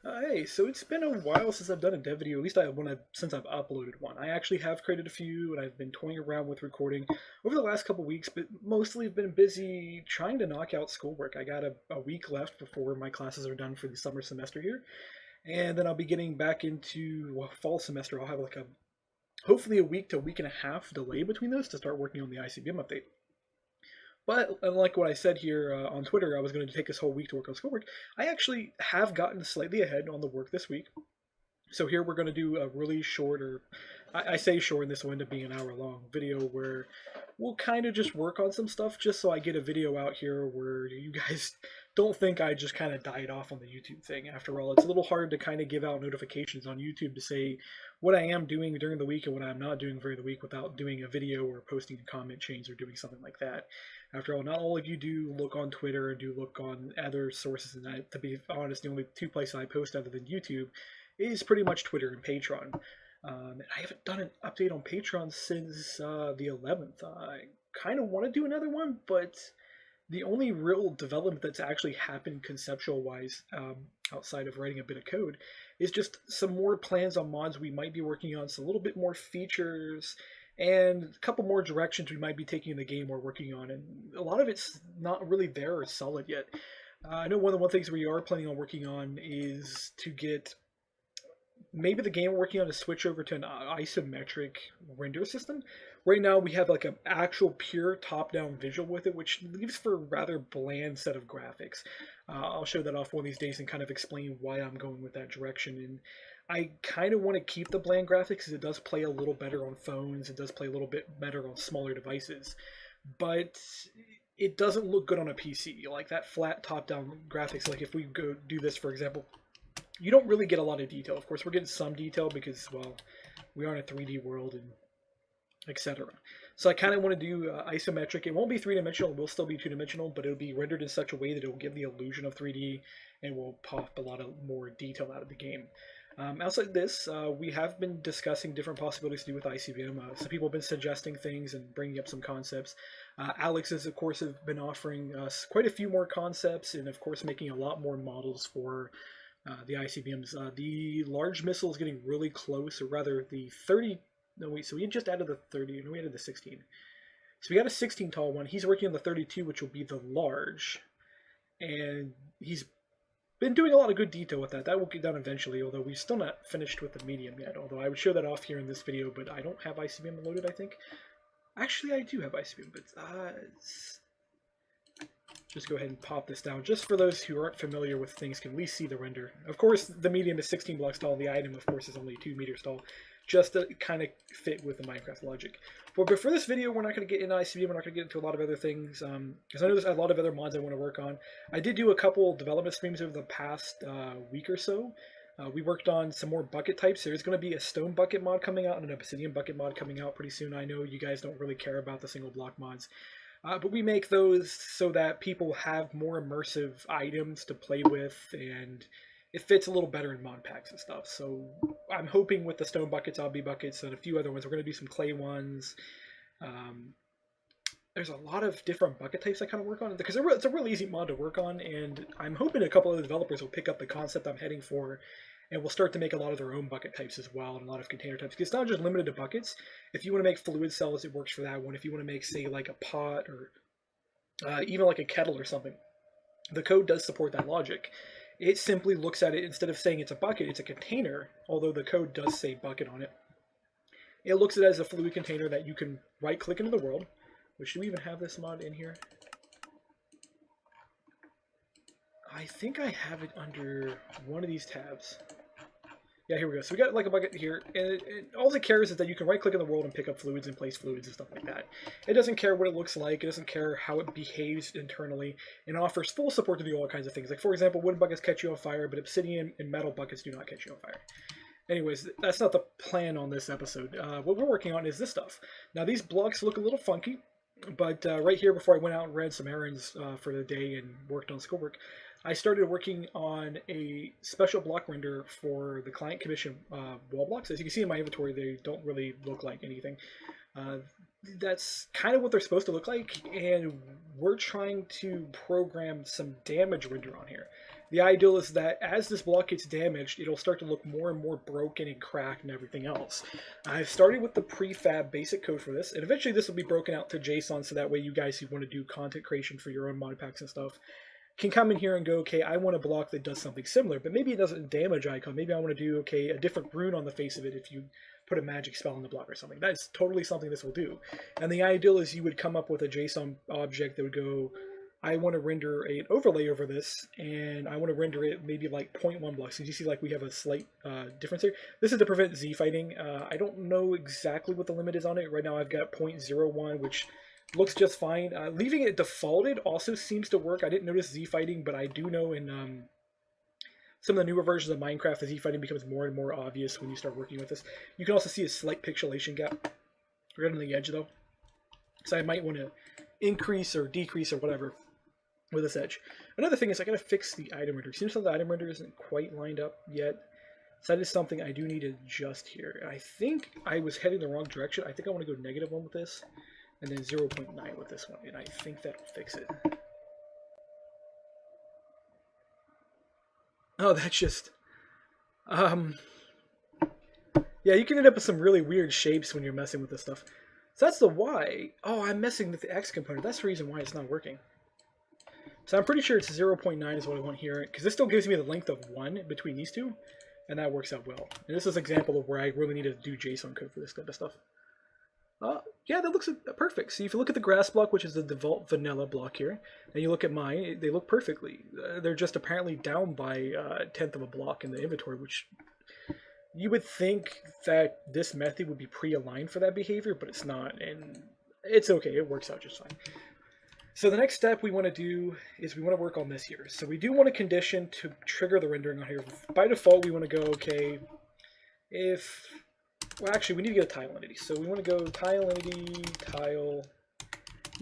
Hey, so it's been a while since I've done a dev video, at least since I've uploaded one. I actually have created a few, and I've been toying around with recording over the last couple weeks, but mostly have been busy trying to knock out schoolwork. I got a week left before my classes are done for the summer semester here, and then I'll be getting back into fall semester. I'll have like hopefully a week to a week and a half delay between those to start working on the ICBM update. But unlike what I said here on Twitter, I was going to take this whole week to work on schoolwork. I actually have gotten slightly ahead on the work this week. So here we're going to do a really short, or I say short, and this will end up being an hour-long video where we'll kind of just work on some stuff just so I get a video out here where you guys don't think I just kind of died off on the YouTube thing. After all, it's a little hard to kind of give out notifications on YouTube to say what I am doing during the week and what I'm not doing during the week without doing a video or posting a comment change or doing something like that. After all, not all of you do look on Twitter and do look on other sources, and to be honest, the only two places I post other than YouTube is pretty much Twitter and Patreon. And I haven't done an update on Patreon since the 11th. I kind of want to do another one, but the only real development that's actually happened conceptual-wise, outside of writing a bit of code, is just some more plans on mods we might be working on, so a little bit more features, and a couple more directions we might be taking in the game we're working on. And a lot of it's not really there or solid yet. I know one of the things we are planning on working on is to get maybe the game we're working on to switch over to an isometric render system. Right now we have like an actual pure top-down visual with it, which leaves for a rather bland set of graphics. I'll show that off one of these days and kind of explain why I'm going with that direction. And I kind of want to keep the bland graphics because it does play a little better on phones, it does play a little bit better on smaller devices, but it doesn't look good on a PC. Like that flat top-down graphics, like if we go do this, for example, you don't really get a lot of detail. Of course, we're getting some detail because, well, we are in a 3D world and etc. So I kind of want to do isometric. It won't be three-dimensional. It will still be two-dimensional, but it'll be rendered in such a way that it will give the illusion of 3D and will pop a lot of more detail out of the game. Outside this, we have been discussing different possibilities to do with ICBM. Some people have been suggesting things and bringing up some concepts. Alex has, of course, have been offering us quite a few more concepts and, of course, making a lot more models for the ICBMs. The large missile is getting really close, or rather the 30... No, wait, so we just added the 30. No, we added the 16. So we got a 16 tall one. He's working on the 32, which will be the large. And he's been doing a lot of good detail with that. That will get done eventually, although we're still not finished with the medium yet. Although I would show that off here in this video, but I don't have ICBM loaded, I think. Actually, I do have ICBM, but just go ahead and pop this down. Just for those who aren't familiar with things, can at least see the render. Of course, the medium is 16 blocks tall. The item, of course, is only 2 meters tall, just to kind of fit with the Minecraft logic. But for this video, we're not going to get into ICBM. We're not going to get into a lot of other things, because I know there's a lot of other mods I want to work on. I did do a couple development streams over the past week or so. We worked on some more bucket types. There's going to be a stone bucket mod coming out and an obsidian bucket mod coming out pretty soon. I know you guys don't really care about the single block mods. But we make those so that people have more immersive items to play with, and it fits a little better in mod packs and stuff. So I'm hoping with the stone buckets, obby buckets, and a few other ones, we're going to do some clay ones. There's a lot of different bucket types I kind of work on, because it's a really easy mod to work on, and I'm hoping a couple of the developers will pick up the concept I'm heading for, and will start to make a lot of their own bucket types as well, and a lot of container types. Because it's not just limited to buckets. If you want to make fluid cells, it works for that one. If you want to make, say, like a pot, or even like a kettle or something, the code does support that logic. It simply looks at it, instead of saying it's a bucket, it's a container, although the code does say bucket on it. It looks at it as a fluid container that you can right-click into the world. Which, do we even have this mod in here? I think I have it under one of these tabs. Yeah, here we go. So we got like a bucket here, and all it cares is that you can right-click in the world and pick up fluids and place fluids and stuff like that. It doesn't care what it looks like. It doesn't care how it behaves internally, and offers full support to do all kinds of things. Like, for example, wooden buckets catch you on fire, but obsidian and metal buckets do not catch you on fire. Anyways, that's not the plan on this episode. What we're working on is this stuff. Now, these blocks look a little funky, but right here, before I went out and ran some errands for the day and worked on schoolwork, I started working on a special block render for the client commission wall blocks. As you can see in my inventory, they don't really look like anything. That's kind of what they're supposed to look like, and we're trying to program some damage render on here. The ideal is that as this block gets damaged, it'll start to look more and more broken and cracked and everything else. I've started with the prefab basic code for this, and eventually this will be broken out to JSON, so that way you guys who want to do content creation for your own mod packs and stuff can come in here and go, okay, I want a block that does something similar, but maybe it doesn't damage icon. Maybe I want to do, okay, a different rune on the face of it if you put a magic spell on the block or something. That's totally something this will do. And the ideal is you would come up with a JSON object that would go, I want to render an overlay over this, and I want to render it maybe like 0.1 blocks. So you see like we have a slight difference here. This is to prevent Z fighting. I don't know exactly what the limit is on it. Right now I've got 0.01, which looks just fine. Leaving it defaulted also seems to work. I didn't notice Z fighting, but I do know in some of the newer versions of Minecraft, the Z fighting becomes more and more obvious when you start working with this. You can also see a slight pixelation gap right on the edge though. So I might want to increase or decrease or whatever with this edge. Another thing is I gotta fix the item render. Seems like the item render isn't quite lined up yet. So that is something I do need to adjust here. I think I was heading the wrong direction. I think I want to go -1 with this, and then 0.9 with this one, and I think that'll fix it. Oh, that's just... yeah, you can end up with some really weird shapes when you're messing with this stuff. So that's the Y. Oh, I'm messing with the X component. That's the reason why it's not working. So I'm pretty sure it's 0.9 is what I want here, because this still gives me the length of 1 between these two, and that works out well. And this is an example of where I really need to do JSON code for this type of stuff. Yeah, that looks perfect. See, if you look at the grass block, which is the default vanilla block here, and you look at mine, they look perfectly. They're just apparently down by a 1/10 of a block in the inventory, which you would think that this method would be pre-aligned for that behavior, but it's not, and it's okay. It works out just fine. So the next step we want to do is we want to work on this here. So we do want a condition to trigger the rendering on here. By default, we want to go, okay, if... Well, actually, we need to get a tile entity. So we want to go tile entity tile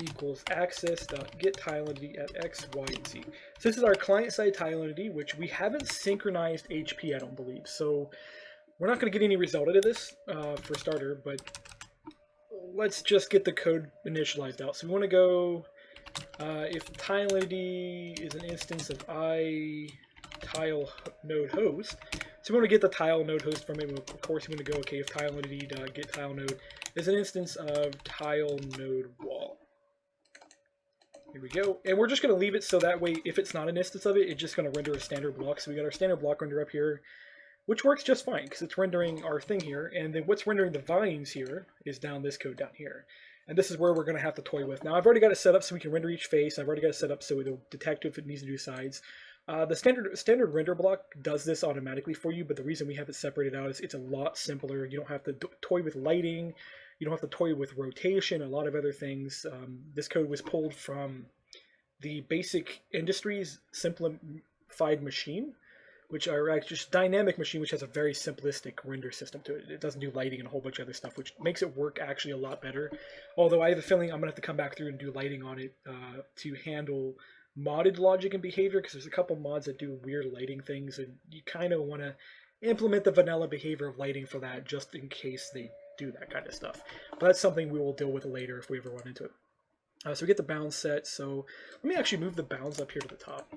equals access.get tile entity at x, y, and z. So this is our client-side tile entity, which we haven't synchronized HP, I don't believe. So we're not going to get any result out of this for starter, but let's just get the code initialized out. So we want to go if tile entity is an instance of I tile node host. So we want to get the tile node host from it. Of course, we want to go, okay, if tile entity get tile node is an instance of tile node wall. Here we go. And we're just going to leave it so that way, if it's not an instance of it, it's just going to render a standard block. So we got our standard block render up here, which works just fine because it's rendering our thing here. And then what's rendering the vines here is down this code down here. And this is where we're going to have to toy with. Now, I've already got it set up so we can render each face. I've already got it set up so it'll detect if it needs to do sides. The standard render block does this automatically for you, but the reason we have it separated out is it's a lot simpler. You don't have to toy with lighting. You don't have to toy with rotation, a lot of other things. This code was pulled from the Basic Industries simplified machine, which are just dynamic machine, which has a very simplistic render system to it. It doesn't do lighting and a whole bunch of other stuff, which makes it work actually a lot better. Although I have a feeling I'm going to have to come back through and do lighting on it to handle modded logic and behavior, because there's a couple mods that do weird lighting things, and you kind of want to implement the vanilla behavior of lighting for that, just in case they do that kind of stuff. But that's something we will deal with later if we ever run into it. So we get the bounds set. So let me actually move the bounds up here to the top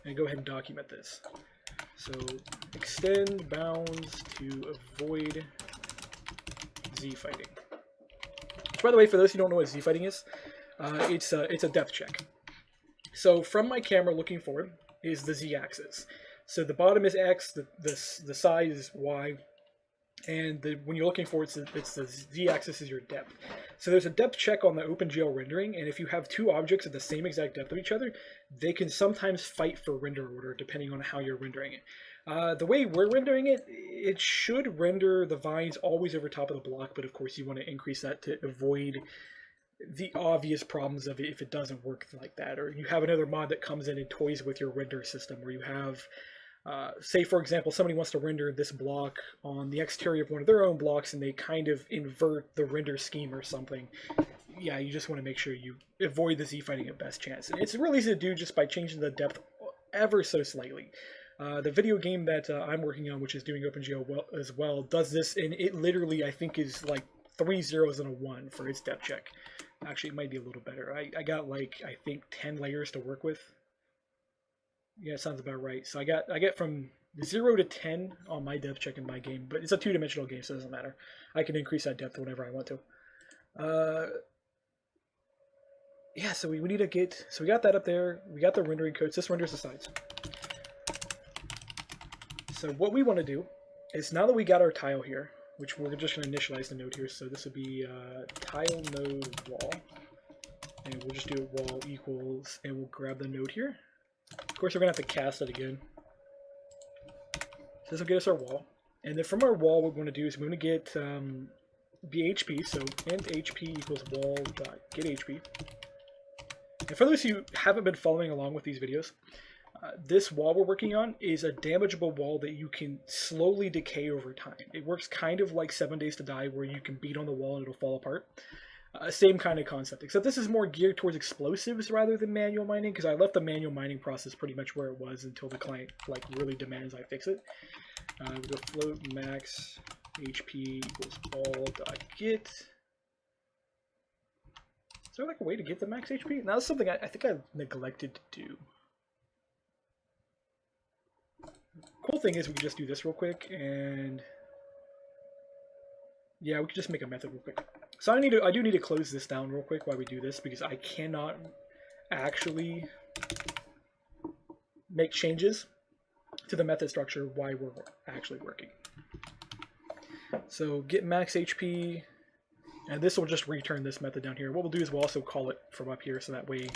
and go ahead and document this. So extend bounds to avoid Z fighting. By the way, for those who don't know what Z fighting is, it's a depth check. So from my camera looking forward is the Z axis. So the bottom is X, the side is Y, and when you're looking forward, it's the Z axis is your depth. So there's a depth check on the OpenGL rendering, and if you have two objects at the same exact depth of each other, they can sometimes fight for render order depending on how you're rendering it. The way we're rendering it, it should render the vines always over top of the block, but of course you want to increase that to avoid the obvious problems of it if it doesn't work like that, or you have another mod that comes in and toys with your render system, where you have, say for example, somebody wants to render this block on the exterior of one of their own blocks and they kind of invert the render scheme or something. Yeah, you just want to make sure you avoid the Z fighting at best chance. And it's really easy to do just by changing the depth ever so slightly. The video game that I'm working on, which is doing OpenGL as well, does this, and it literally, I think, is like 3 zeros and a 1 for its depth check. Actually, it might be a little better. I got like, I think 10 layers to work with. Yeah, it sounds about right. So I get from 0 to 10 on my depth check in my game, but it's a two-dimensional game, so it doesn't matter. I can increase that depth whenever I want to. Yeah, so we need to get, so we got that up there. We got the rendering codes. This renders the sides. So what we want to do is, now that we got our tile here, which we're just going to initialize the node here. So this would be tile node wall, and we'll just do a wall equals, and we'll grab the node here. Of course, we're going to have to cast it again. So this will get us our wall. And then from our wall, what we're going to do is we're going to get BHP, so int HP equals wall.getHP. And for those who haven't been following along with these videos, this wall we're working on is a damageable wall that you can slowly decay over time. It works kind of like 7 Days to Die, where you can beat on the wall and it'll fall apart. Same kind of concept, except this is more geared towards explosives rather than manual mining, because I left the manual mining process pretty much where it was until the client like really demands I fix it. We go float max HP equals all.get. Is there like a way to get the max HP? Now that's something I think I neglected to do. Cool thing is we can just do this real quick, and yeah, we can just make a method real quick. So I do need to close this down real quick while we do this, because I cannot actually make changes to the method structure while we're actually working. So get max HP, and this will just return this method down here. What we'll do is we'll also call it from up here, so that way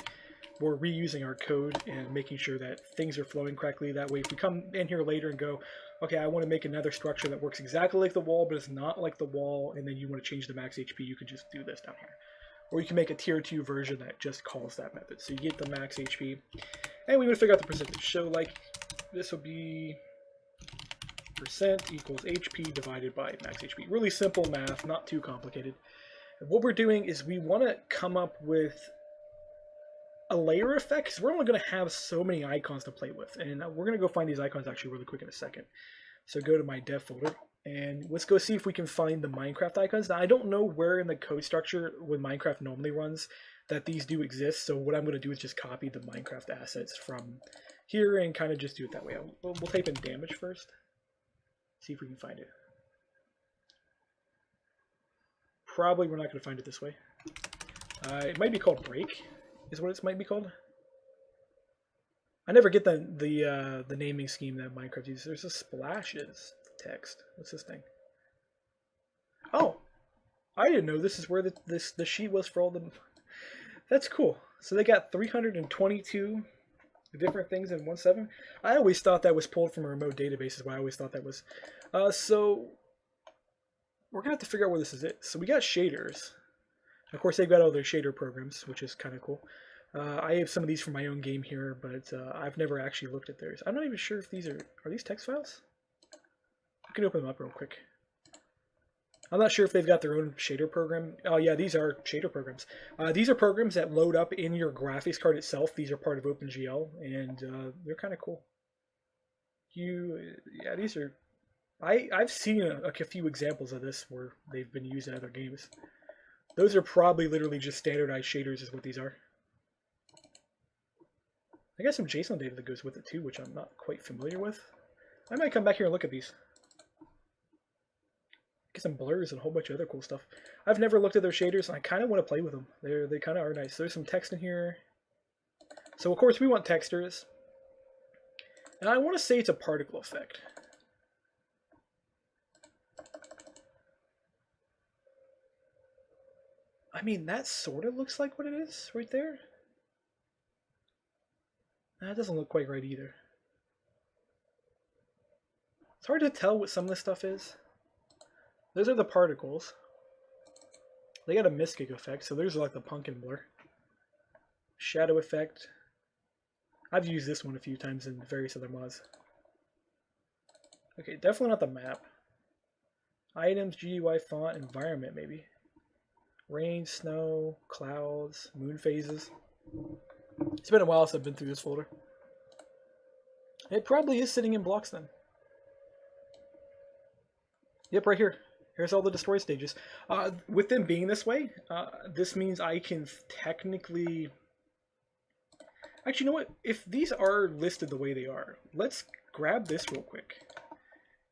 we're reusing our code and making sure that things are flowing correctly. That way if we come in here later and go, okay, I want to make another structure that works exactly like the wall, but it's not like the wall, and then you want to change the max HP, you can just do this down here. Or you can make a tier 2 version that just calls that method. So you get the max HP, and we would figure out the percentage. So like this will be percent equals HP divided by max HP. Really simple math, not too complicated. And what we're doing is we want to come up with a layer effect, because we're only going to have so many icons to play with, and we're going to go find these icons actually really quick in a second. So go to my dev folder, and let's go see if we can find the Minecraft icons. Now I don't know where in the code structure when Minecraft normally runs that these do exist, so what I'm going to do is just copy the Minecraft assets from here and kind of just do it that way. We'll type in damage first, see if we can find it. Probably we're not going to find it this way. It might be called break, is what it might be called. I never get the naming scheme that Minecraft uses. There's a splashes text. What's this thing? Oh, I didn't know this is where the sheet was for all the. That's cool. So they got 322 different things in 1.7. I always thought that was pulled from a remote database. Is why I always thought that was. So we're gonna have to figure out where this is. So we got shaders. Of course, they've got all their shader programs, which is kind of cool. I have some of these from my own game here, but I've never actually looked at theirs. I'm not even sure if these are these text files? I can open them up real quick. I'm not sure if they've got their own shader program. Oh yeah, these are shader programs. These are programs that load up in your graphics card itself. These are part of OpenGL, and they're kind of cool. Yeah, these are. I've seen a few examples of this where they've been used in other games. Those are probably literally just standardized shaders is what these are. I got some JSON data that goes with it too, which I'm not quite familiar with. I might come back here and look at these. Get some blurs and a whole bunch of other cool stuff. I've never looked at their shaders, and I kind of want to play with them. They kind of are nice. There's some text in here. So of course we want textures. And I want to say it's a particle effect. I mean, that sort of looks like what it is right there. That doesn't look quite right either. It's hard to tell what some of this stuff is. Those are the particles. They got a Mystic effect, so there's like the pumpkin blur. Shadow effect. I've used this one a few times in various other mods. Okay, definitely not the map. Items, GUI font, environment maybe. Rain, snow, clouds, moon phases. It's been a while since I've been through this folder. It probably is sitting in blocks then. Yep, right here. Here's all the destroy stages. With them being this way, this means I can technically Actually, you know what? If these are listed the way they are, let's grab this real quick.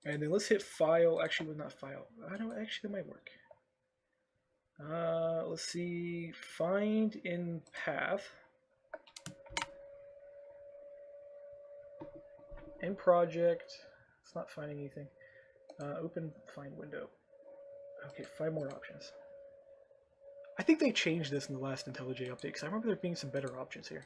And then let's hit file. Actually, well, not file. I don't actually, that might work. Let's see. Find in path. In project. It's not finding anything. Open find window. Okay, 5 more options. I think they changed this in the last IntelliJ update because I remember there being some better options here.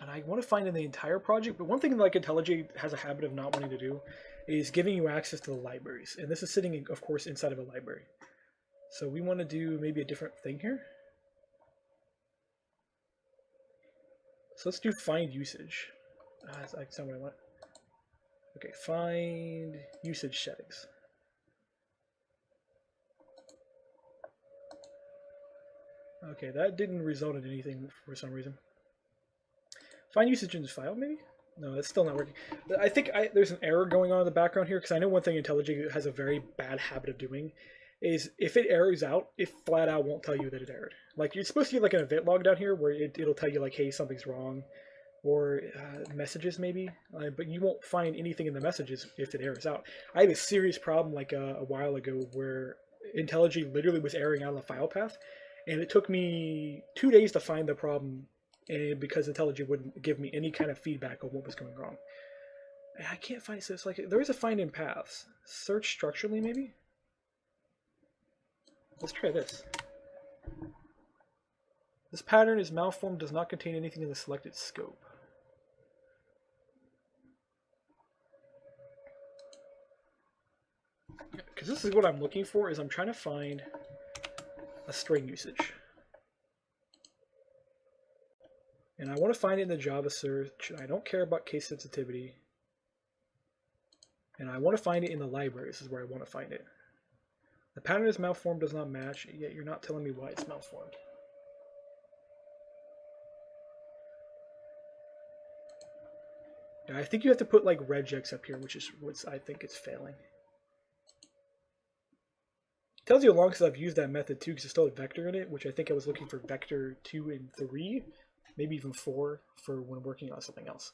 And I want to find in the entire project, but one thing like IntelliJ has a habit of not wanting to do is giving you access to the libraries. And this is sitting, of course, inside of a library. So we want to do maybe a different thing here. So let's do find usage. That's not what I want. Okay, find usage settings. Okay, that didn't result in anything for some reason. Find usage in the file, maybe? No, that's still not working. I think there's an error going on in the background here, because I know one thing IntelliJ has a very bad habit of doing is if it errors out, it flat out won't tell you that it errored. Like, you're supposed to get like an event log down here where it'll tell you like, hey, something's wrong, or messages maybe, but you won't find anything in the messages if it errors out. I had a serious problem like a while ago where IntelliJ literally was erroring out of the file path, and it took me 2 days to find the problem, and because IntelliJ wouldn't give me any kind of feedback on what was going wrong. And I can't find it, so it's like, there is a find in paths. Search structurally maybe? Let's try this. This pattern is malformed, does not contain anything in the selected scope. Because this is what I'm looking for, is I'm trying to find a string usage. And I want to find it in the Java search. I don't care about case sensitivity. And I want to find it in the library. This is where I want to find it. The pattern is malformed, does not match, yet you're not telling me why it's malformed. Yeah, I think you have to put like regex up here, which is what I think is failing. It tells you how long since I've used that method too, because it's still a vector in it, which I think I was looking for vector 2 and 3, maybe even 4 for when working on something else.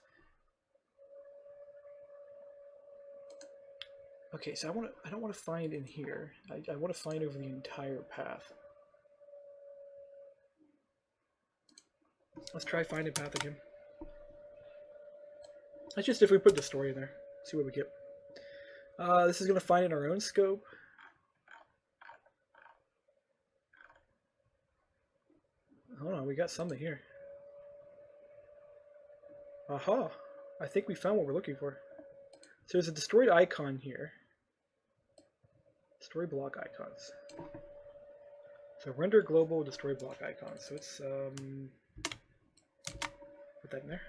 Okay, so I don't want to find in here. I want to find over the entire path. Let's try find in path again. That's just if we put the story in there. See what we get. This is going to find in our own scope. Hold on, we got something here. Aha! I think we found what we're looking for. So there's a destroyed icon here. Destroy block icons. So render global destroy block icons. So it's put that in there.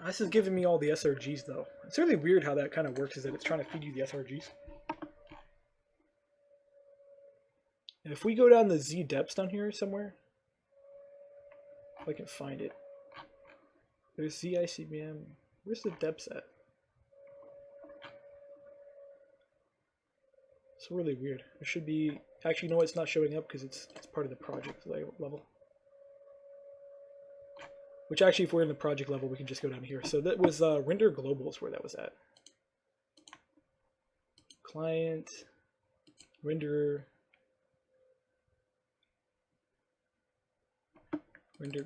This is giving me all the SRGs though. It's really weird how that kind of works, is that it's trying to feed you the SRGs. And if we go down the Z depths down here somewhere, if I can find it. There's Z ICBM. Where's the depths at? It's really weird. It should be, actually, no, it's not showing up because it's part of the project level. Which actually, if we're in the project level, we can just go down here. So that was render globals where that was at. Client, render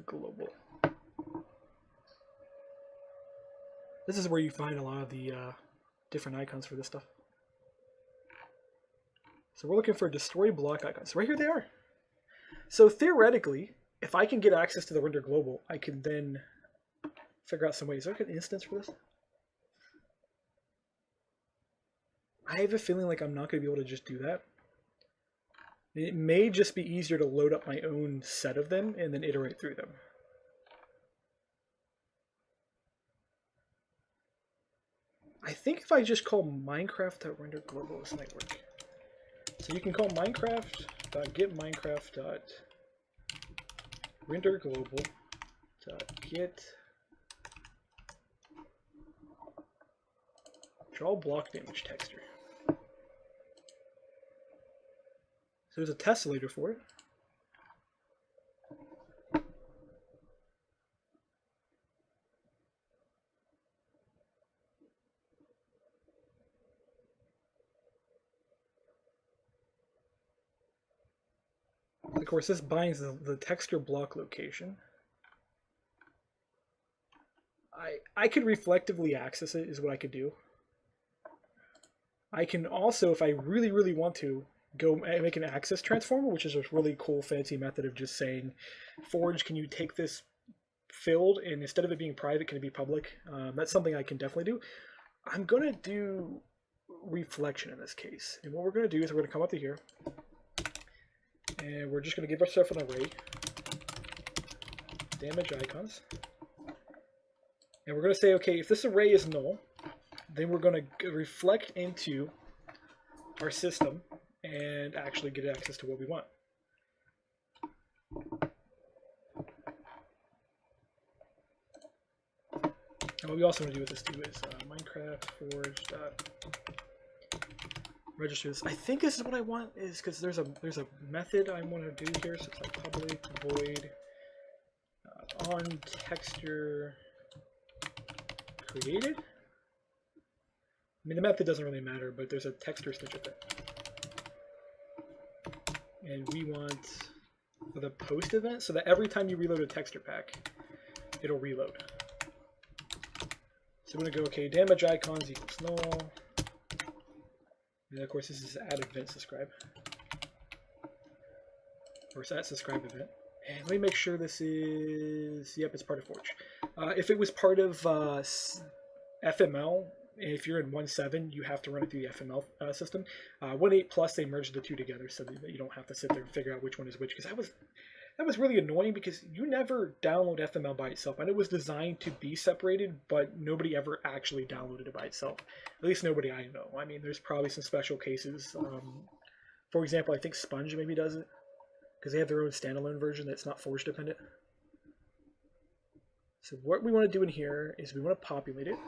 global. This is where you find a lot of the different icons for this stuff. So we're looking for destroy block icons. So right here they are. So theoretically, if I can get access to the render global, I can then figure out some ways. Is there an instance for this? I have a feeling like I'm not going to be able to just do that. It may just be easier to load up my own set of them and then iterate through them. I think if I just call Minecraft.renderGlobal, this might work. So you can call Minecraft.getMinecraft.renderGlobal.get draw block damage texture. So there's a tessellator for it. Of course, this binds the texture block location. I could reflectively access it, is what I could do. I can also, if I really, really want to, go make an access transformer, which is a really cool, fancy method of just saying, Forge, can you take this filled, and instead of it being private, can it be public? That's something I can definitely do. I'm going to do reflection in this case. And what we're going to do is we're going to come up to here, and we're just going to give ourselves an array, damage icons. And we're going to say, okay, if this array is null, then we're going to reflect into our system and actually get access to what we want. And what we also want to do with this too is Minecraft Forge register this. I think this is what I want, is because there's a method I want to do here. So it's like public void on texture created. I mean, the method doesn't really matter, but there's a texture stitch up there. And we want the post event so that every time you reload a texture pack, it'll reload. So we're going to go, okay, damage icons equals null. And of course, this is add event subscribe. Or it's at subscribe event. And let me make sure this is, yep, it's part of Forge. If it was part of FML, if you're in 1.7, you have to run it through the FML system. 1.8 plus, they merged the two together so that you don't have to sit there and figure out which one is which. Because that was really annoying, because you never download FML by itself. And it was designed to be separated, but nobody ever actually downloaded it by itself. At least nobody I know. I mean, there's probably some special cases. For example, I think Sponge maybe does it, because they have their own standalone version that's not Forge dependent. So what we want to do in here is we want to populate it.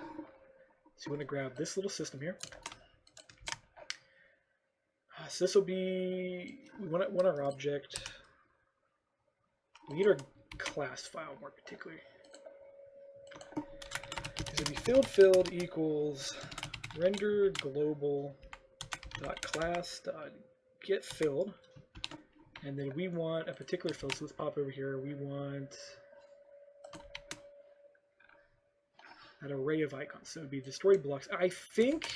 So we want to grab this little system here. So this will be, we want our object. We need our class file more particularly. This will be filled equals render global dot class dot get filled, and then we want a particular field. So let's pop over here. We want an array of icons. So it would be destroy blocks. I think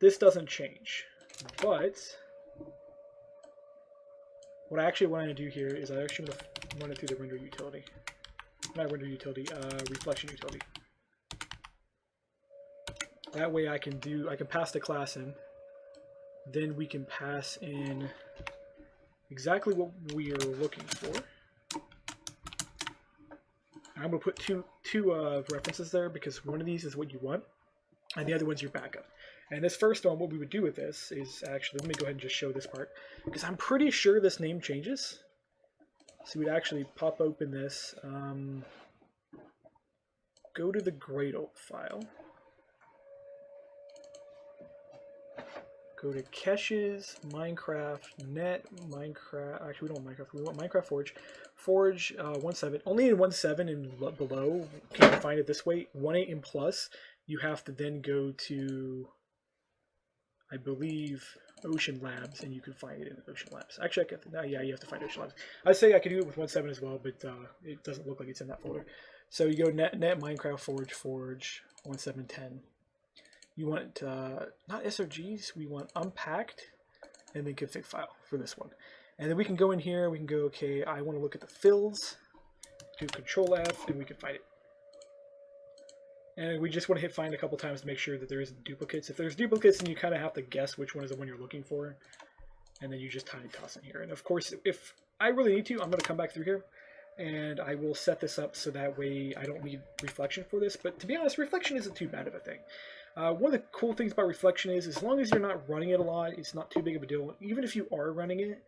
this doesn't change, but what I actually want to do here is I actually want to run it through the render utility. Not render utility, reflection utility. That way I can pass the class in. Then we can pass in exactly what we are looking for. I'm going to put two references there, because one of these is what you want, and the other one's your backup. And this first one, what we would do with this is actually, let me go ahead and just show this part, because I'm pretty sure this name changes. So we'd actually pop open this, go to the Gradle file, go to Caches, Minecraft, Net, Minecraft, actually we don't want Minecraft, we want Minecraft Forge, Forge 1.7, only in 1.7 and below can you find it this way. 1.8 and plus, you have to then go to, I believe, Ocean Labs, and you can find it in Ocean Labs. Actually, yeah, you have to find Ocean Labs. I'd say I could do it with 1.7 as well, but it doesn't look like it's in that folder. So you go net Minecraft Forge 1.7.10. You want not SRGs, we want unpacked, and then config file for this one. And then we can go in here, we can go, okay, I want to look at the fills, do Control F, and we can find it. And we just want to hit find a couple times to make sure that there isn't duplicates. If there's duplicates, then you kind of have to guess which one is the one you're looking for. And then you just tiny toss in here. And of course, if I really need to, I'm going to come back through here. And I will set this up so that way I don't need reflection for this. But to be honest, reflection isn't too bad of a thing. One of the cool things about reflection is, as long as you're not running it a lot, it's not too big of a deal. Even if you are running it,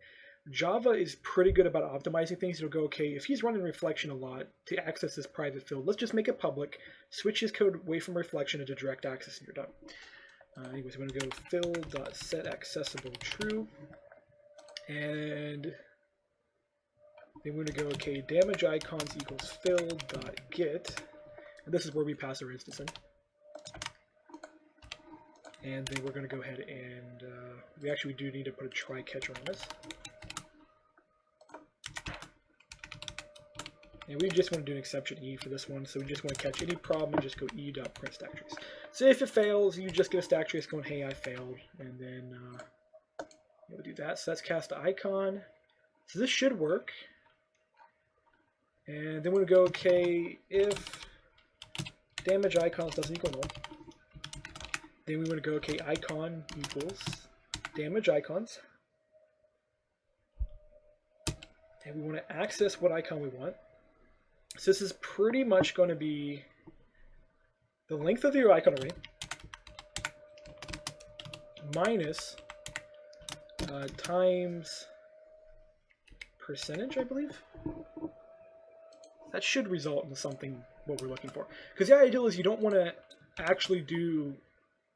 Java is pretty good about optimizing things. It'll go, okay, if he's running reflection a lot to access this private field, let's just make it public, switch his code away from reflection into direct access, and you're done. Anyways, I'm going to go fill.setAccessibleTrue, and then we're going to go, okay, damage icons equals fill.get, and this is where we pass our instance in. And then we're going to go ahead and we do need to put a try catcher on this. And we just want to do an exception E for this one, so we just want to catch any problem and just go E.print stack trace. So if it fails, you just get a stack trace going, hey, I failed, and then we'll do that. So that's cast icon. So this should work. And then we're going to go, okay, if damage icons doesn't equal null, then we want to go, okay, icon equals damage icons. And we want to access what icon we want. So this is pretty much going to be the length of your icon array minus times percentage, I believe. That should result in something what we're looking for. Because the ideal is you don't want to actually do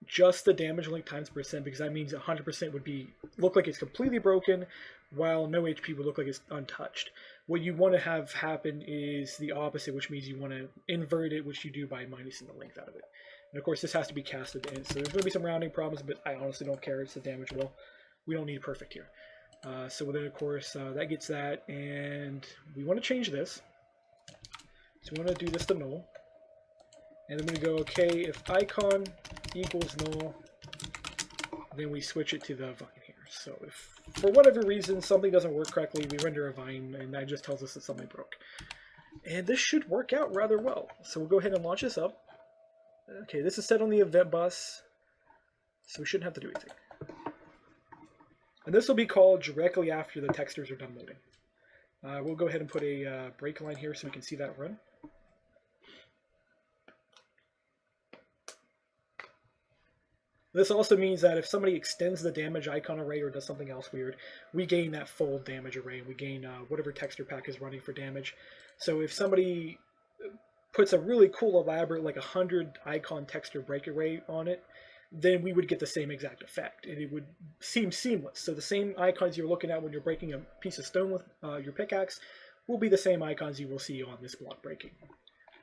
just the damage length times percent, because that means 100% would look like it's completely broken, while no HP would look like it's untouched. What you want to have happen is the opposite, which means you want to invert it, which you do by minusing the length out of it. And of course, this has to be casted in, so there's going to be some rounding problems, but I honestly don't care. It's the damage roll. We don't need perfect here. So then, of course, that gets that, and we want to change this. So we want to do this to null. And then we go, okay, if icon equals null, then we switch it to the vine here. So if for whatever reason something doesn't work correctly, we render a vine, and that just tells us that something broke. And this should work out rather well. So we'll go ahead and launch this up. Okay, this is set on the event bus, so we shouldn't have to do anything. And this will be called directly after the textures are done loading. We'll go ahead and put a break line here so we can see that run. This also means that if somebody extends the damage icon array or does something else weird, we gain that full damage array, and we gain whatever texture pack is running for damage. So if somebody puts a really cool, elaborate, like 100 icon texture break array on it, then we would get the same exact effect, and it would seem seamless. So the same icons you're looking at when you're breaking a piece of stone with your pickaxe will be the same icons you will see on this block breaking,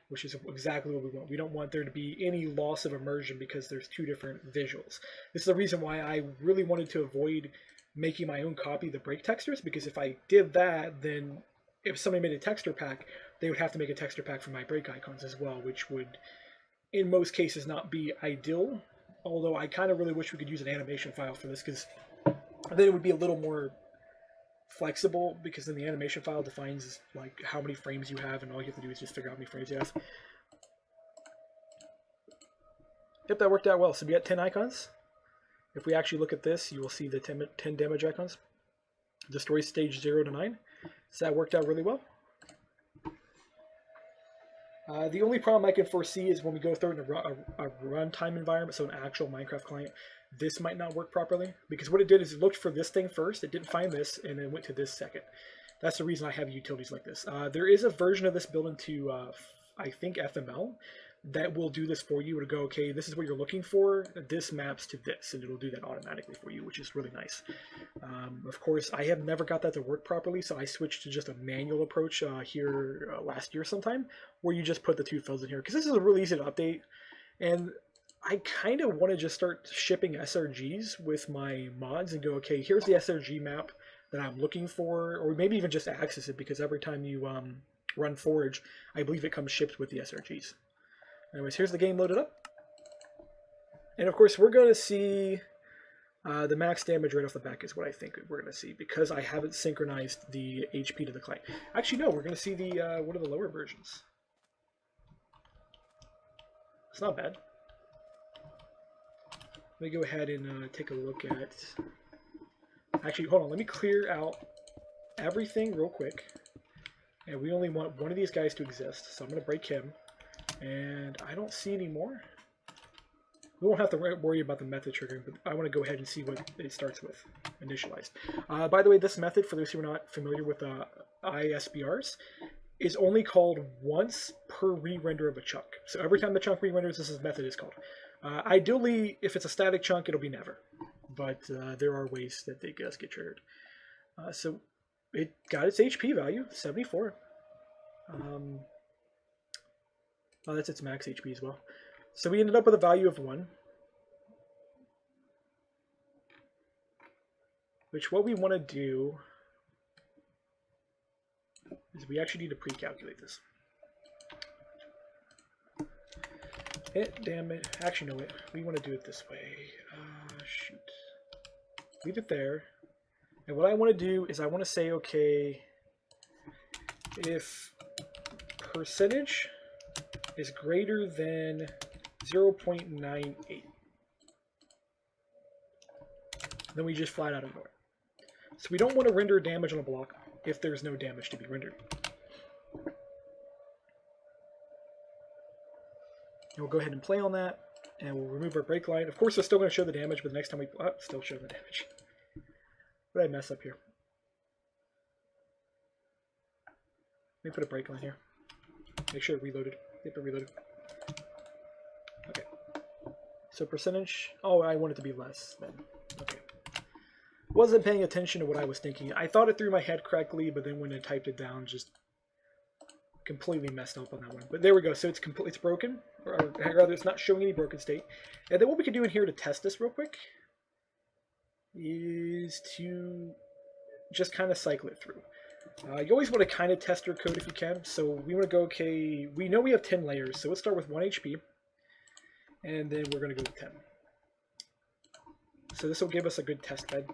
which is exactly what we want. We don't want there to be any loss of immersion because there's two different visuals. This is the reason why I really wanted to avoid making my own copy of the break textures, because if I did that, then if somebody made a texture pack, they would have to make a texture pack for my break icons as well, which would, in most cases, not be ideal. Although I kind of really wish we could use an animation file for this, because then it would be a little more flexible, because then the animation file defines like how many frames you have, and all you have to do is just figure out how many frames you have. Yep, that worked out well. So we got 10 icons. If we actually look at this, you will see the 10 damage icons. The story stage 0 to 9. So that worked out really well. The only problem I can foresee is when we go through in a runtime environment, so an actual Minecraft client, this might not work properly, because what it did is it looked for this thing first, it didn't find this, and then went to this second. That's the reason I have utilities like this. There is a version of this built into, I think, FML, that will do this for you. It'll go, okay, this is what you're looking for, this maps to this, and it'll do that automatically for you, which is really nice. Of course, I have never got that to work properly, so I switched to just a manual approach here last year sometime, where you just put the two fields in here, because this is really easy to update, and I kind of want to just start shipping SRGs with my mods and go, okay, here's the SRG map that I'm looking for, or maybe even just access it, because every time you run Forge, I believe it comes shipped with the SRGs. Anyways, here's the game loaded up. And of course, we're going to see the max damage right off the back is what I think we're going to see, because I haven't synchronized the HP to the client. Actually, no, we're going to see the one of the lower versions. It's not bad. Let me go ahead and take a look at... Actually, hold on. Let me clear out everything real quick. And we only want one of these guys to exist, so I'm going to break him. And I don't see any more. We won't have to worry about the method triggering, but I want to go ahead and see what it starts with, initialized. By the way, this method, for those who are not familiar with ISBRs, is only called once per re-render of a chunk. So every time the chunk re-renders, this method is called. Ideally, if it's a static chunk, it'll be never. But there are ways that they just get triggered. So it got its HP value, 74. Oh, that's its max HP as well. So we ended up with a value of 1. Which what we want to do is we actually need to pre-calculate this. Damn it. Actually, no, we want to do it this way. Shoot. Leave it there. And what I want to do is I want to say, okay, if percentage is greater than 0.98, then we just flat out ignore it. So we don't want to render damage on a block if there's no damage to be rendered. And we'll go ahead and play on that, and we'll remove our break line. Of course, we're still going to show the damage, but the next time we still show the damage. What did I mess up here? Let me put a break line here. Make sure it reloaded. Yep, it reloaded. Okay. So percentage. Oh, I want it to be less then. Okay. Wasn't paying attention to what I was thinking. I thought it through my head correctly, but then when I typed it down, just completely messed up on that one. But there we go. So it's broken, or rather, it's not showing any broken state. And then what we can do in here to test this real quick is to just kind of cycle it through. You always want to kind of test your code if you can. So we want to go, okay, we know we have 10 layers, so let's start with 1 HP, and then we're going to go with 10. So this will give us a good test bed.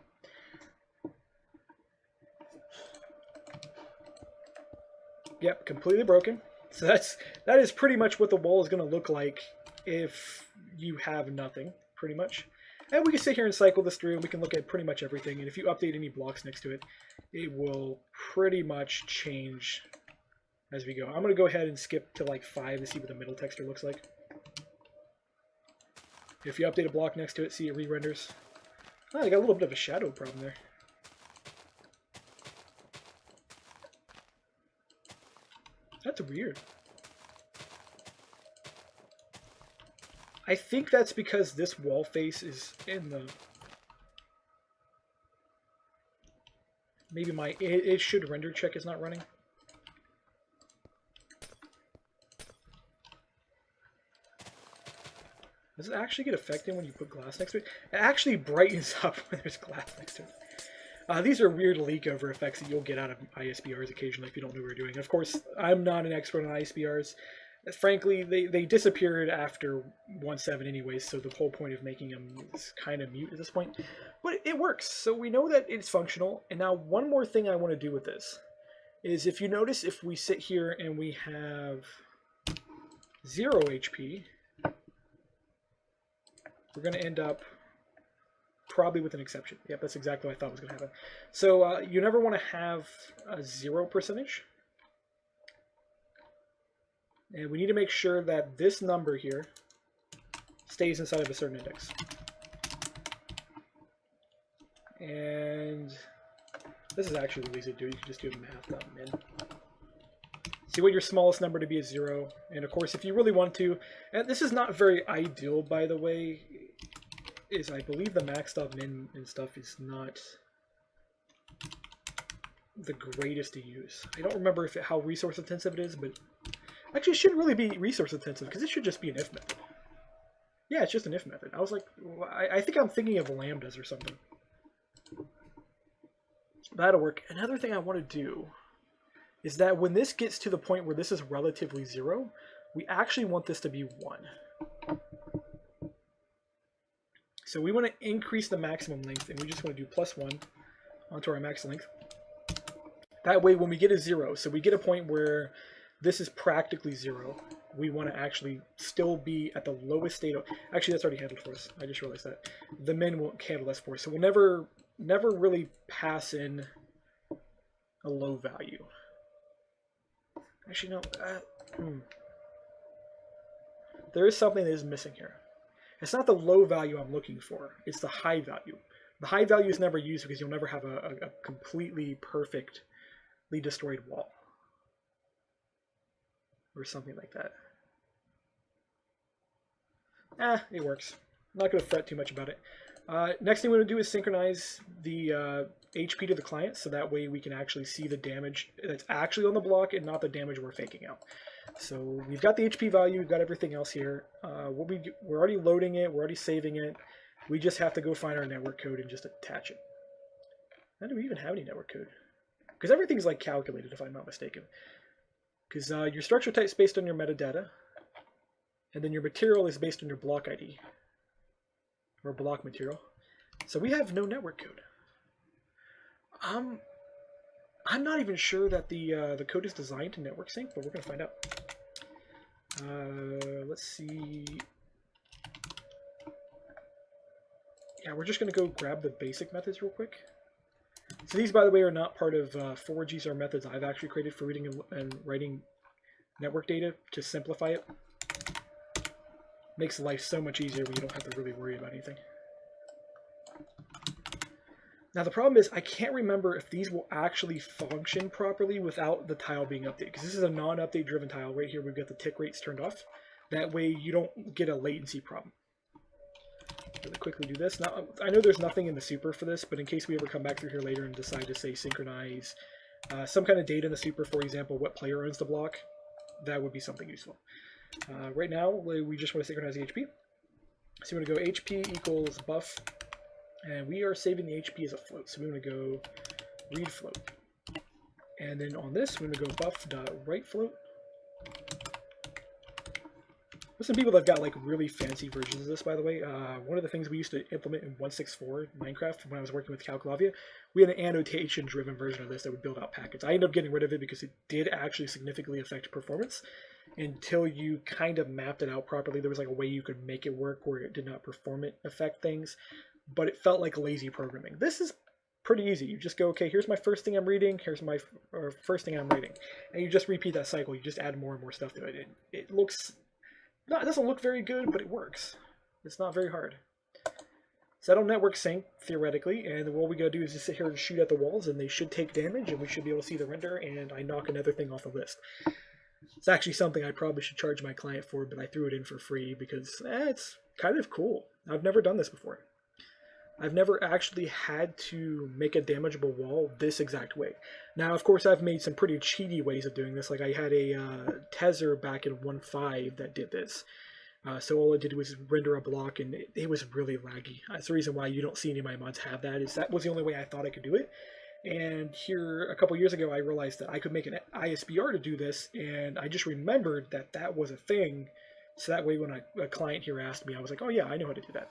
Yep, completely broken. So that is pretty much what the wall is going to look like if you have nothing, pretty much. And we can sit here and cycle this through, and we can look at pretty much everything. And if you update any blocks next to it, it will pretty much change as we go. I'm going to go ahead and skip to like 5 to see what the middle texture looks like. If you update a block next to it, see it re-renders. Oh, I got a little bit of a shadow problem there. That's weird. I think that's because this wall face is in the... Maybe my... It should render check is not running. Does it actually get affected when you put glass next to it? It actually brightens up when there's glass next to it. These are weird leak over effects that you'll get out of ISBRs occasionally if you don't know what you're doing. Of course, I'm not an expert on ISBRs. Frankly, they disappeared after 1.7 anyways, so the whole point of making them is kind of mute at this point. But it works, so we know that it's functional. And now one more thing I want to do with this is, if you notice, if we sit here and we have 0 HP, we're going to end up probably with an exception. Yep, that's exactly what I thought was going to happen. So you never want to have a 0 percentage. And we need to make sure that this number here stays inside of a certain index. And this is actually really easy to do. You can just do math.min. See what your smallest number to be is 0. And of course, if you really want to, and this is not very ideal, by the way, is I believe the max.min and stuff is not the greatest to use. I don't remember how resource intensive it is, but actually it shouldn't really be resource intensive because it should just be an if method. Yeah, it's just an if method. I was like, I think I'm thinking of lambdas or something. That'll work. Another thing I want to do is that when this gets to the point where this is relatively 0, we actually want this to be 1. So we want to increase the maximum length, and we just want to do +1 onto our max length. That way, when we get a 0, so we get a point where this is practically 0, we want to actually still be at the lowest state of... Actually, that's already handled for us. I just realized that. The min won't handle this for us. So we'll never really pass in a low value. Actually, no. There is something that is missing here. It's not the low value I'm looking for. It's the high value. The high value is never used because you'll never have a completely perfectly destroyed wall. Or something like that. It works. I'm not going to fret too much about it. Next thing we're going to do is synchronize the HP to the client, so that way we can actually see the damage that's actually on the block and not the damage we're faking out. So we've got the HP value, we've got everything else here. We're already loading it, we're already saving it. We just have to go find our network code and just attach it. How do we even have any network code? because everything's like calculated if I'm not mistaken. Because your structure type is based on your metadata, and then your material is based on your block ID, or block material. So we have no network code. I'm not even sure that the code is designed to network sync, but we're going to find out. Let's see. Yeah, we're just going to go grab the basic methods real quick. So these, by the way, are not part of 4G's are methods I've actually created for reading and writing network data to simplify it. Makes life so much easier when you don't have to really worry about anything. Now the problem is I can't remember if these will actually function properly without the tile being updated, because this is a non-update driven tile. Right here we've got the tick rates turned off. That way you don't get a latency problem. Really quickly do this. Now I know there's nothing in the super for this, but in case we ever come back through here later and decide to say synchronize some kind of data in the super, for example, what player owns the block, that would be something useful. Right now we just want to synchronize the HP. So we want to go HP equals buff. And we are saving the HP as a float, so we want to go read float. And then on this, we're going to go buff.write float. There's some people that have got like really fancy versions of this, by the way. One of the things we used to implement in 1.6.4 Minecraft when I was working with Calculavia, we had an annotation-driven version of this that would build out packets. I ended up getting rid of it because it did actually significantly affect performance. Until you kind of mapped it out properly, there was like a way you could make it work where it did not affect things. But it felt like lazy programming. This is pretty easy. You just go, okay, here's my first thing I'm reading, here's my first thing I'm writing. And you just repeat that cycle. You just add more and more stuff to it. It doesn't look very good, but it works. It's not very hard. So that'll network sync, theoretically, and all we gotta do is just sit here and shoot at the walls, and they should take damage, and we should be able to see the render, and I knock another thing off the list. It's actually something I probably should charge my client for, but I threw it in for free because it's kind of cool. I've never done this before. I've never actually had to make a damageable wall this exact way. Now, of course, I've made some pretty cheaty ways of doing this. Like I had a Tezer back in 1.5 that did this. So all it did was render a block, and it was really laggy. That's the reason why you don't see any of my mods have that. Is that was the only way I thought I could do it. And here, a couple years ago, I realized that I could make an ISBR to do this, and I just remembered that that was a thing. So that way, when a client here asked me, I was like, oh yeah, I know how to do that.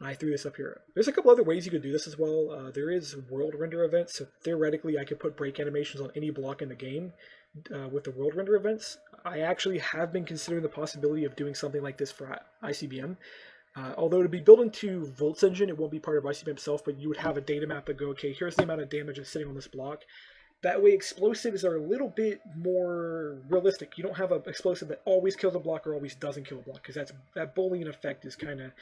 I threw this up here. There's a couple other ways you could do this as well. There is world render events, so theoretically I could put break animations on any block in the game with the world render events. I actually have been considering the possibility of doing something like this for ICBM. Although to be built into Volt's engine, it won't be part of ICBM itself, but you would have a data map that go, okay, here's the amount of damage that's sitting on this block. That way explosives are a little bit more realistic. You don't have an explosive that always kills a block or always doesn't kill a block, because that Boolean effect is kind of...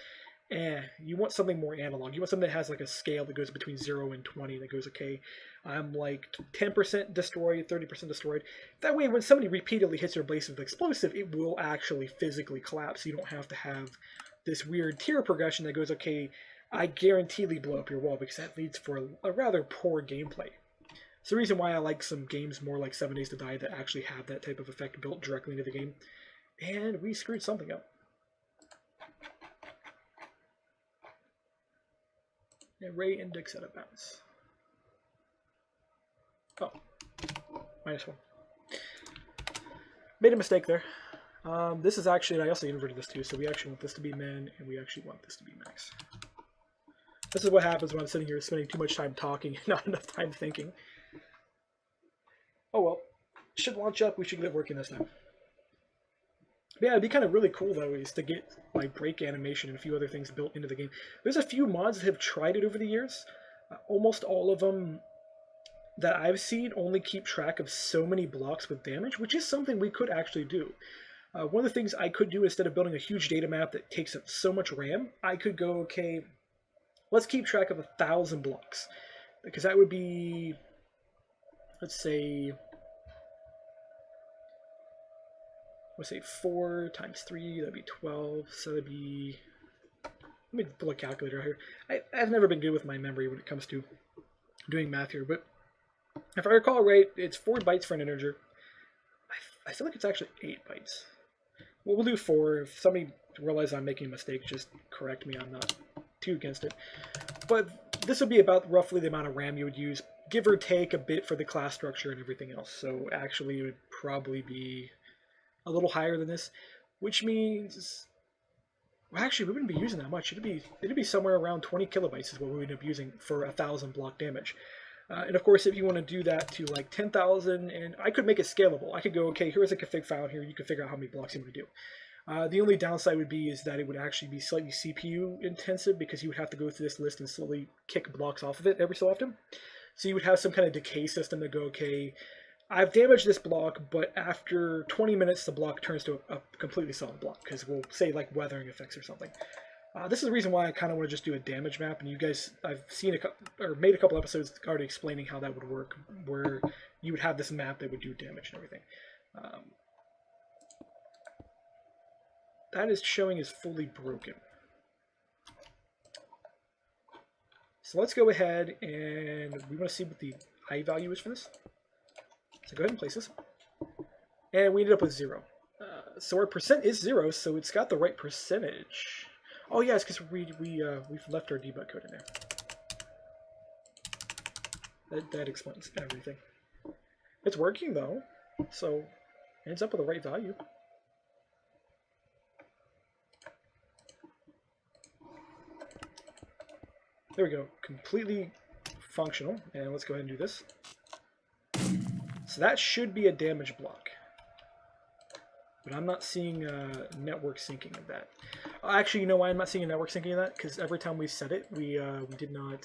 You want something more analog. You want something that has like a scale that goes between 0 and 20 that goes, okay, I'm like 10% destroyed, 30% destroyed. That way when somebody repeatedly hits your base with explosive, it will actually physically collapse. You don't have to have this weird tier progression that goes, okay, I guaranteedly blow up your wall, because that leads for a rather poor gameplay. It's the reason why I like some games more like 7 Days to Die that actually have that type of effect built directly into the game. And we screwed something up. Array index out of bounds. Oh, -1. Made a mistake there. This is actually, I also inverted this too, so we actually want this to be min, and we actually want this to be max. This is what happens when I'm sitting here spending too much time talking and not enough time thinking. Oh well, should launch up, we should get it working this time. Yeah, it'd be kind of really cool though, is to get like break animation and a few other things built into the game. There's a few mods that have tried it over the years. Almost all of them that I've seen only keep track of so many blocks with damage, which is something we could actually do. One of the things I could do, instead of building a huge data map that takes up so much RAM, I could go, okay, let's keep track of 1,000 blocks. Because that would be, let's say 4 times 3, that'd be 12, so that'd be, let me pull a calculator here. I've never been good with my memory when it comes to doing math here, but if I recall right, it's 4 bytes for an integer. I feel like it's actually 8 bytes. Well, we'll do 4. If somebody realizes I'm making a mistake, just correct me. I'm not too against it. But this would be about roughly the amount of RAM you would use give or take a bit for the class structure and everything else. So actually it would probably be a little higher than this, which means, well, actually we wouldn't be using that much. It'd be somewhere around 20 kilobytes is what we would end up using for 1,000 block damage. And of course, if you want to do that to like 10,000, and I could make it scalable. I could go, okay, here's a config file here. You can figure out how many blocks you want to do. The only downside would be is that it would actually be slightly CPU intensive because you would have to go through this list and slowly kick blocks off of it every so often. So you would have some kind of decay system to go, okay, I've damaged this block, but after 20 minutes the block turns to a completely solid block because we'll say like weathering effects or something. This is the reason why I kind of want to just do a damage map, and you guys, I've seen made a couple episodes already explaining how that would work, where you would have this map that would do damage and everything. That is showing as fully broken. So let's go ahead and we want to see what the I value is for this. So go ahead and place this. And we ended up with 0. So our percent is 0, so it's got the right percentage. Oh yeah, it's because we've left our debug code in there. That explains everything. It's working though, so it ends up with the right value. There we go, completely functional. And let's go ahead and do this. So that should be a damage block. But I'm not seeing network syncing of that. Actually, you know why I'm not seeing a network syncing of that? Because every time we set it, we did not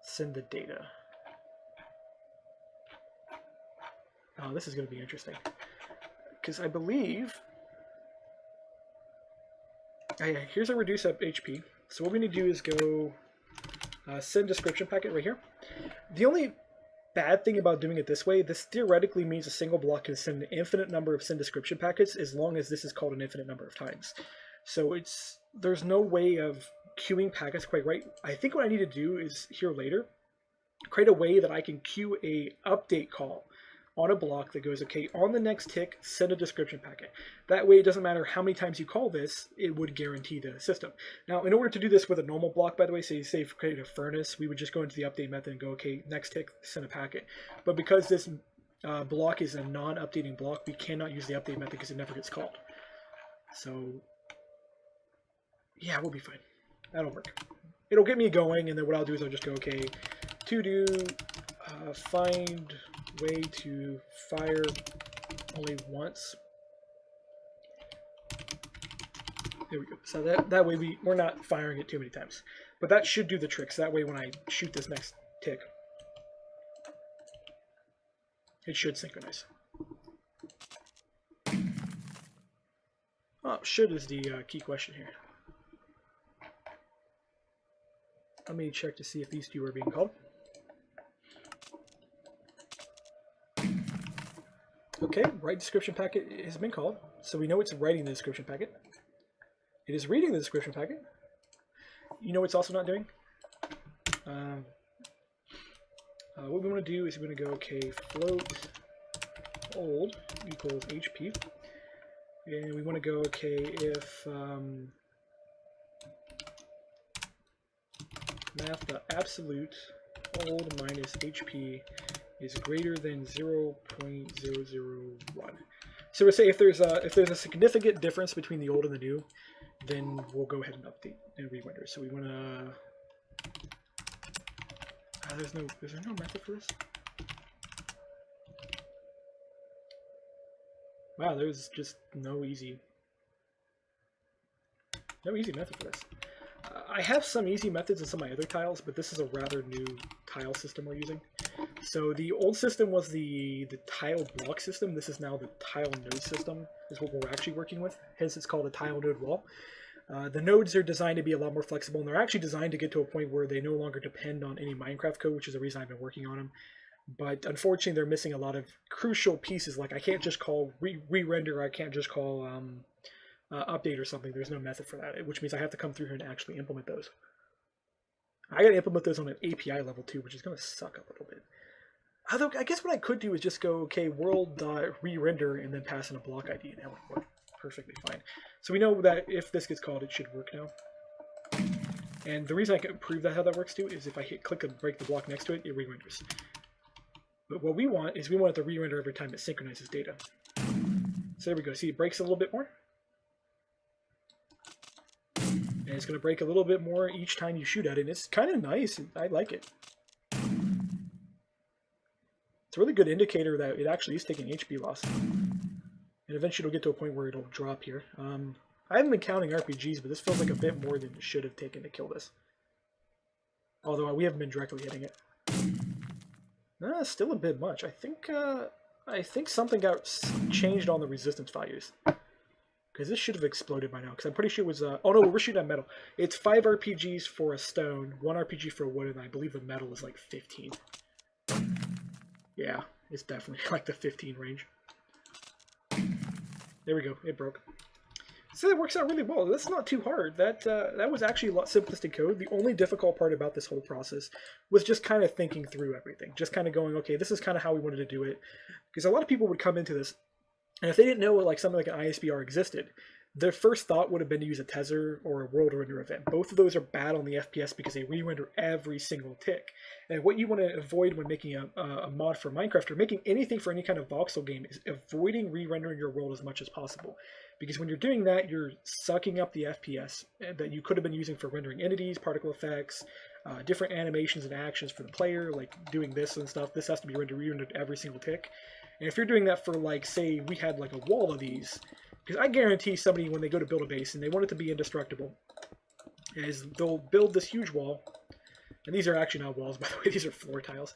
send the data. Oh, this is going to be interesting. Because I believe... Oh, yeah, here's a reduce up HP. So what we need to do is go send description packet right here. The only bad thing about doing it this way, this theoretically means a single block can send an infinite number of send description packets as long as this is called an infinite number of times. So there's no way of queuing packets quite right. I think what I need to do is here later, create a way that I can queue a update call on a block that goes, okay, on the next tick, send a description packet. That way it doesn't matter how many times you call this, it would guarantee the system. Now, in order to do this with a normal block, by the way, say if we created a furnace, we would just go into the update method and go, okay, next tick, send a packet. But because this block is a non-updating block, we cannot use the update method because it never gets called. So, yeah, we'll be fine. That'll work. It'll get me going, and then what I'll do is I'll just go, okay, to do find way to fire only once. There we go. So that way we're not firing it too many times. But that should do the trick. So that way when I shoot this next tick, it should synchronize. Oh, should is the key question here. Let me check to see if these two are being called. Okay, write description packet has been called, so we know it's writing the description packet. It is reading the description packet. You know it's also not doing? What we want to do is we're going to go, okay, float old equals HP. And we want to go, okay, if math.absolute old minus HP is greater than 0.001. So we'll say if there's a significant difference between the old and the new, then we'll go ahead and update and re-render. So we want to. Is there no method for this? Wow, there's just no easy method for this. I have some easy methods in some of my other tiles, but this is a rather new tile system we're using. So the old system was the tile block system. This is now the tile node system, is what we're actually working with. Hence it's called a tile node wall. The nodes are designed to be a lot more flexible, and they're actually designed to get to a point where they no longer depend on any Minecraft code, which is the reason I've been working on them. But unfortunately, they're missing a lot of crucial pieces. Like I can't just call re-render, I can't just call update or something. There's no method for that, which means I have to come through here and actually implement those. I got to implement those on an API level too, which is going to suck a little bit. Although I guess what I could do is just go, okay, world.re-render and then pass in a block ID, and that would work perfectly fine. So we know that if this gets called, it should work now. And the reason I can prove that how that works too is if I click and break the block next to it, it re-renders. But what we want is we want it to re-render every time it synchronizes data. So there we go. See, it breaks a little bit more. And it's going to break a little bit more each time you shoot at it. And it's kind of nice. I like it. It's a really good indicator that it actually is taking HP loss. And eventually it'll get to a point where it'll drop here. I haven't been counting RPGs, but this feels like a bit more than it should have taken to kill this. Although we haven't been directly hitting it. Still a bit much. I think something got changed on the resistance values. Because this should have exploded by now. Because I'm pretty sure it was... oh no, we're shooting at metal. It's 5 RPGs for a stone, 1 RPG for a wood, and I believe the metal is like 15. Yeah, it's definitely like the 15 range. There we go, it broke. So that works out really well. That's not too hard. That was actually a lot simplistic code. The only difficult part about this whole process was just kind of thinking through everything. Just kind of going, okay, this is kind of how we wanted to do it. Because a lot of people would come into this, and if they didn't know like something like an ISBR existed, their first thought would have been to use a Tether or a world render event. Both of those are bad on the FPS because they re-render every single tick. And what you want to avoid when making a mod for Minecraft or making anything for any kind of voxel game is avoiding re-rendering your world as much as possible. Because when you're doing that, you're sucking up the FPS that you could have been using for rendering entities, particle effects, different animations and actions for the player, like doing this and stuff. This has to be re-rendered every single tick. And if you're doing that for, like, say we had like a wall of these, because I guarantee somebody when they go to build a base and they want it to be indestructible, is they'll build this huge wall, and these are actually not walls, by the way, these are floor tiles.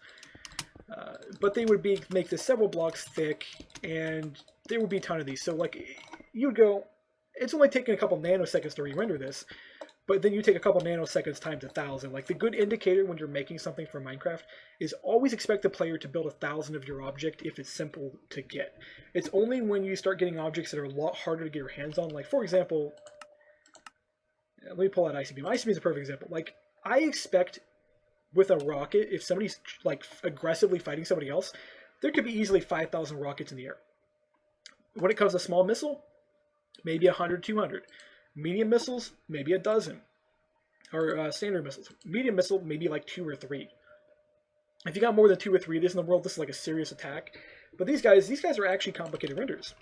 But they would make this several blocks thick, and there would be a ton of these. So like, you'd go, it's only taking a couple nanoseconds to re-render this, but then you take a couple nanoseconds times 1,000. Like, the good indicator when you're making something for Minecraft is always expect the player to build 1,000 of your object if it's simple to get. It's only when you start getting objects that are a lot harder to get your hands on. Like, for example, let me pull out Icy Beam. Icy Beam is a perfect example. Like, I expect with a rocket, if somebody's like aggressively fighting somebody else, there could be easily 5,000 rockets in the air. When it comes to small missile, maybe 100, 200. Medium missiles, maybe a dozen. Or standard missiles. Medium missile, maybe like 2 or 3. If you got more than 2 or 3 of these in the world, this is like a serious attack. But these guys are actually complicated renders.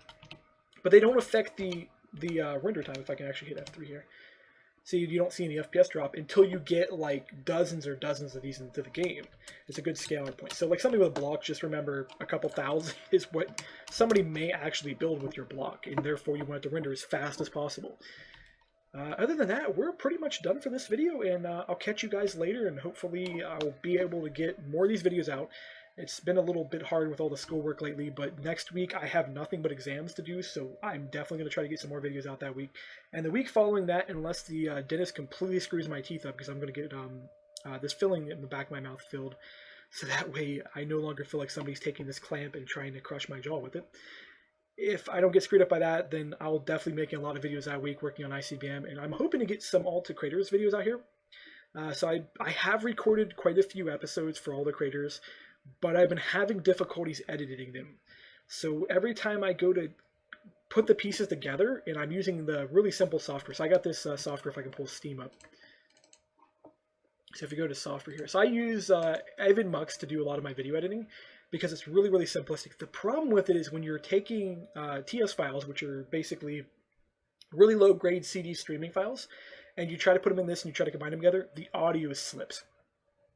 But they don't affect the render time, if I can actually hit F3 here. See, you don't see any FPS drop until you get like dozens or dozens of these into the game. It's a good scaling point. So like something with a block, just remember a couple thousand is what somebody may actually build with your block, and therefore you want it to render as fast as possible. Other than that, we're pretty much done for this video, and I'll catch you guys later, and hopefully I'll be able to get more of these videos out. It's been a little bit hard with all the schoolwork lately, but next week I have nothing but exams to do, so I'm definitely going to try to get some more videos out that week. And the week following that, unless the dentist completely screws my teeth up, because I'm going to get this filling in the back of my mouth filled, so that way I no longer feel like somebody's taking this clamp and trying to crush my jaw with it. If I don't get screwed up by that, then I'll definitely be making a lot of videos that week working on ICBM, and I'm hoping to get some all to creators videos out here. So I have recorded quite a few episodes for all the creators, but I've been having difficulties editing them. So every time I go to put the pieces together, and I'm using the really simple software. So I got this software, if I can pull Steam up. So if you go to software here. So I use Evan Mux to do a lot of my video editing, because it's really, really simplistic. The problem with it is when you're taking TS files, which are basically really low-grade CD streaming files, and you try to put them in this and you try to combine them together, the audio slips.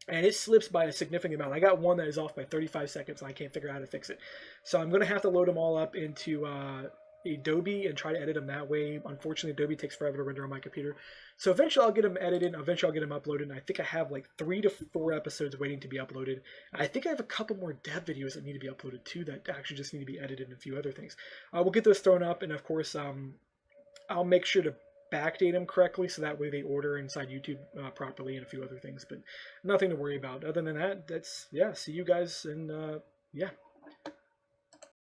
And it slips by a significant amount. I got one that is off by 35 seconds, and I can't figure out how to fix it. So I'm going to have to load them all up into Adobe and try to edit them that way. Unfortunately, Adobe takes forever to render on my computer. So eventually I'll get them edited, eventually I'll get them uploaded, and I think I have like 3 to 4 episodes waiting to be uploaded. I think I have a couple more dev videos that need to be uploaded too that actually just need to be edited and a few other things. We'll get those thrown up, and of course I'll make sure to backdate them correctly so that way they order inside YouTube properly, and a few other things, but nothing to worry about. Other than that, that's, yeah, see you guys, and yeah.